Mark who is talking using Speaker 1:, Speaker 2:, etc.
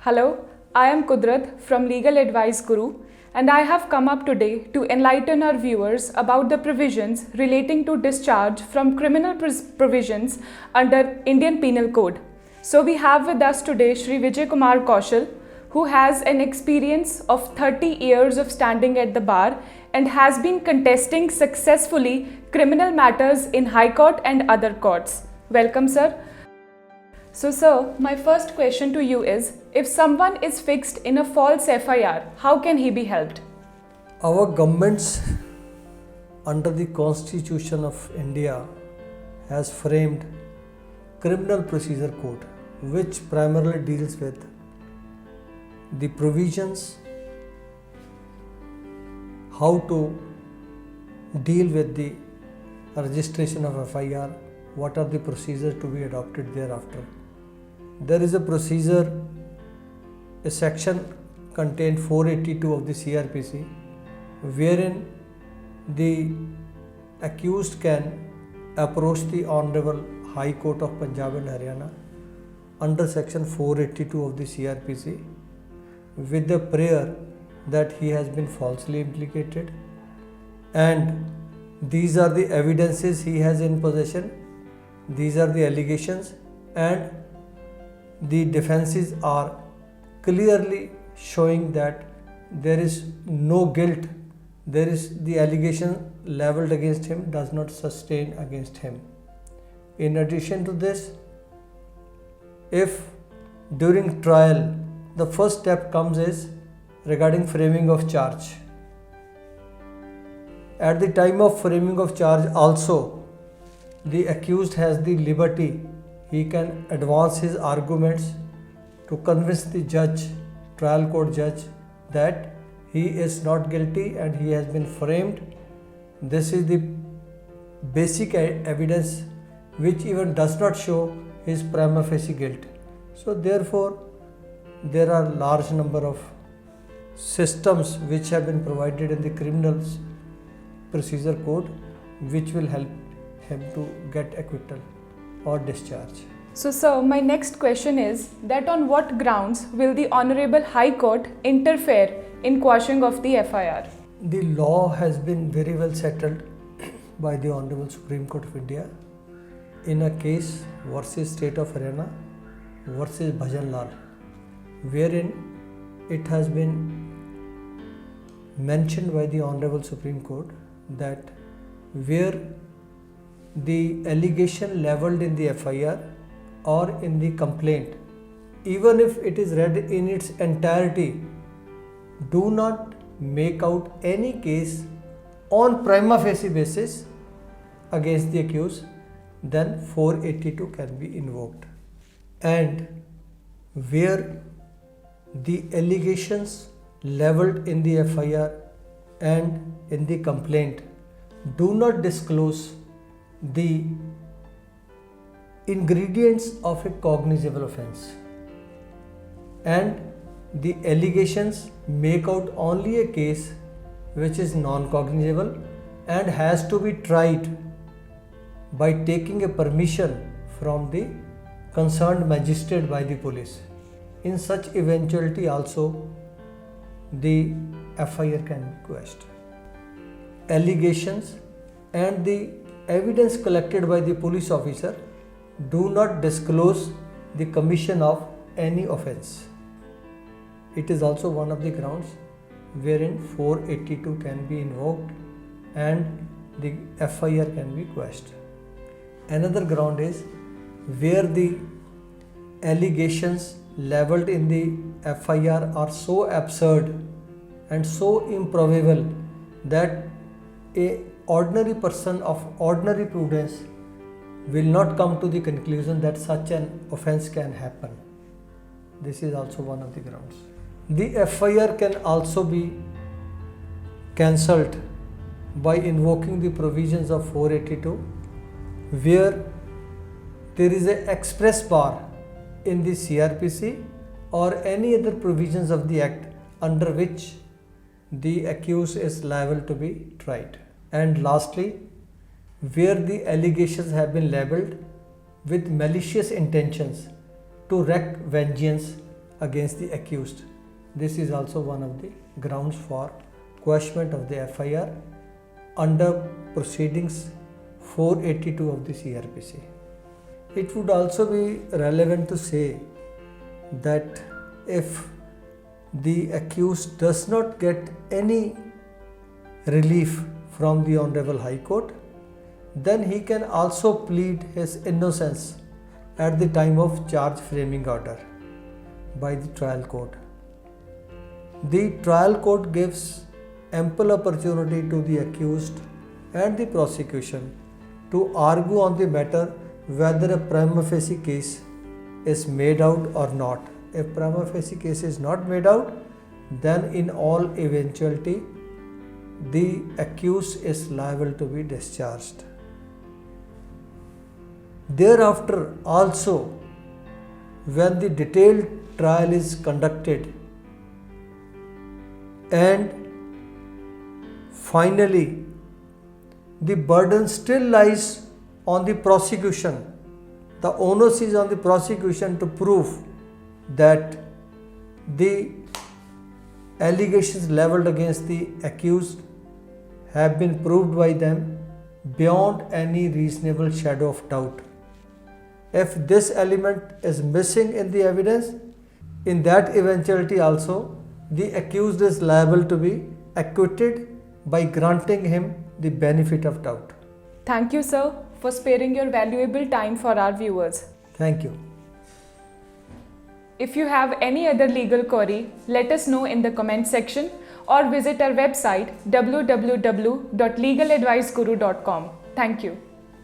Speaker 1: Hello, I am Kudrat from Legal Advice Guru, and I have come up today to enlighten our viewers about the provisions relating to discharge from criminal provisions under Indian Penal Code. So we have with us today Shri Vijay Kumar Kaushal, who has an experience of 30 years of standing at the bar and has been contesting successfully criminal matters in High Court and other courts. Welcome, sir. So, sir, my first question to you is, if someone is fixed in a false FIR, how can he be helped?
Speaker 2: Our governments, under the Constitution of India, has framed Criminal Procedure Code, which primarily deals with the provisions, how to deal with the registration of FIR, what are the procedures to be adopted thereafter. There is a procedure, a section contained 482 of the CRPC, wherein the accused can approach the Honorable High Court of Punjab and Haryana under section 482 of the CRPC with the prayer that he has been falsely implicated and these are the evidences he has in possession, these are the allegations, and the defenses are clearly showing that there is no guilt, there is the allegation leveled against him does not sustain against him. In addition to this, if during trial the first step comes is regarding framing of charge. At the time of framing of charge also, the accused has the liberty, he can advance his arguments to convince the judge, trial court judge, that he is not guilty and he has been framed. This is the basic evidence which even does not show his prima facie guilt. So therefore, there are large number of systems which have been provided in the Criminal Procedure Code which will help him to get acquittal or discharge.
Speaker 1: So, sir, my next question is that on what grounds will the Honorable High Court interfere in quashing of the FIR?
Speaker 2: The law has been very well settled by the Honorable Supreme Court of India in a case versus State of Haryana versus Bhajan Lal, wherein it has been mentioned by the Honorable Supreme Court that where the allegation levelled in the FIR or in the complaint, even if it is read in its entirety, do not make out any case on prima facie basis against the accused, then 482 can be invoked. And where the allegations levelled in the FIR and in the complaint do not disclose the ingredients of a cognizable offence and the allegations make out only a case which is non-cognizable and has to be tried by taking a permission from the concerned magistrate by the police. In such eventuality also the FIR can be quashed. Allegations and the evidence collected by the police officer do not disclose the commission of any offence. It is also one of the grounds wherein 482 can be invoked and the FIR can be quashed. Another ground is where the allegations levelled in the FIR are so absurd and so improbable that a ordinary person of ordinary prudence will not come to the conclusion that such an offence can happen. This is also one of the grounds. The FIR can also be cancelled by invoking the provisions of 482 where there is an express bar in the CRPC or any other provisions of the Act under which the accused is liable to be tried. And lastly, where the allegations have been labelled with malicious intentions to wreak vengeance against the accused. This is also one of the grounds for quashment of the FIR under proceedings 482 of the CRPC. It would also be relevant to say that if the accused does not get any relief from the Honorable High Court, then he can also plead his innocence at the time of charge framing order by the trial court. The trial court gives ample opportunity to the accused and the prosecution to argue on the matter whether a prima facie case is made out or not. If prima facie case is not made out, then in all eventuality the accused is liable to be discharged. Thereafter also, when the detailed trial is conducted and finally the burden still lies on the prosecution, the onus is on the prosecution to prove that the allegations levelled against the accused have been proved by them beyond any reasonable shadow of doubt. If this element is missing in the evidence, in that eventuality also the accused is liable to be acquitted by granting him the benefit of doubt.
Speaker 1: Thank you, sir, for sparing your valuable time for our viewers.
Speaker 2: Thank you.
Speaker 1: If you have any other legal query, let us know in the comment section or visit our website www.legaladviceguru.com. Thank you.